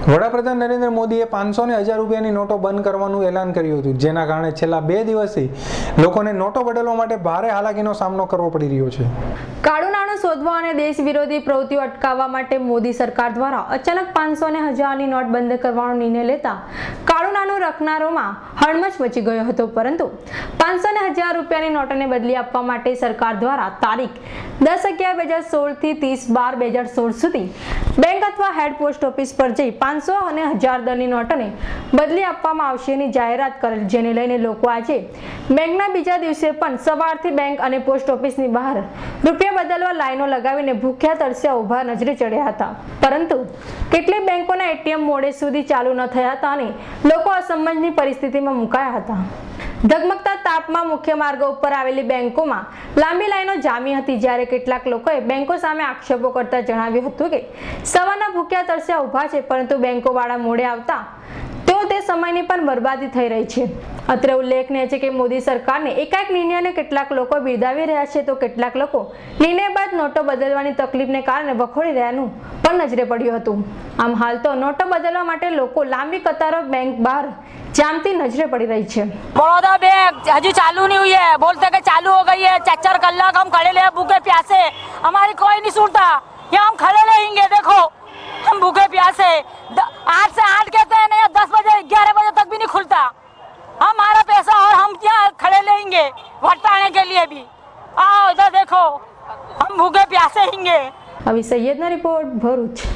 વડાપ્રધાન નરેન્દ્ર મોદીએ 500 અને 1000 રૂપિયાની નોટો બંધ કરવાનું એલાન કર્યું હતું, જેના કારણે છેલ્લા 2 દિવસથી લોકોને નોટો બદલવા માટે ભારે હાલાકીનો સામનો કરવો પડી રહ્યો છે. કાળું નાણું શોધવા અને દેશ વિરોધી પ્રવૃત્તિઓ અટકાવવા માટે મોદી સરકાર દ્વારા અચાનક 500 અને 1000ની નોટ બંધ કરવાનો નિર્ણય લેતા કાળું નાણું રખનારોમાં હળમચ મચી ગયો હતો. પરંતુ 500 અને 1000 રૂપિયાની નોટોને બદલી આપવા માટે સરકાર દ્વારા તારીખ 10/11/2016 થી 30/12/2016 સુધી બેંક અથવા હેડ પોસ્ટ ઓફિસ પર જઈ 500 અને 1000 દરની નોટોને બદલી આપવામાં આવશેની જાહેરાત કરેલ, જેને લઈને લોકો આજે બેંકના બીજા દિવસે પણ સવારથી બેંક અને પોસ્ટ ઓફિસની બહાર રૂપિયા બદલવા લાઈનો લગાવીને ભૂખ્યા તરસ્યા ઊભા નજરે ચડ્યા હતા. પરંતુ કેટલીક બેંકોના એટીએમ મોડે સુધી ચાલુ ન થયા હતા અને લોકો અસમંજસની પરિસ્થિતિમાં મુકાયા હતા. ધગમગતા તાપમાં મુખ્ય માર્ગો ઉપર આવેલી બેંકોમાં લાંબી લાઈનો જામી હતી, જ્યારે કેટલાક લોકોએ બેંકો સામે આક્ષેપો કરતા જણાવ્યું હતું કે સવારના ભૂખ્યા તરસ્યા ઊભા છે, પરંતુ બેંકોવાળા મોડે આવતા તેઓ તે સમયની પણ બરબાદી થઈ રહી છે. અત્રે ઉલ્લેખનીય છે કે મોદી સરકારને એકાએક નિર્ણયને કેટલાક લોકો બિરદાવી રહ્યા છે, તો કેટલાક લોકો નિર્ણય બાદ નોટો બદલવાની તકલીફને કારણે વખોડી રહ્યાનું પણ નજરે પડ્યું હતું. આમ હાલ તો નોટો બદલવા માટે લોકો લાંબી કતારો બેંક બહાર જામતી नजरे पड़ रही है. बड़ौदा बैंक हजी चालू नहीं हुई है, बोलते कि चालू हो गई है. 4-4 कलाक हम खड़े ले भूखे प्यासे, हमारी कोई नहीं सुनता. यहाँ हम खड़े रहेंगे, देखो हम भूखे प्यासे 8 से 8 कहते हैं नहीं, 10 बजे 11 बजे तक भी नहीं खुलता. हमारा पैसा और हम क्या खड़े लेंगे वोट पाने के लिए भी. आओ इधर देखो, हम भूखे प्यासे रहेंगे. अभी सैयद ना रिपोर्ट भरूच.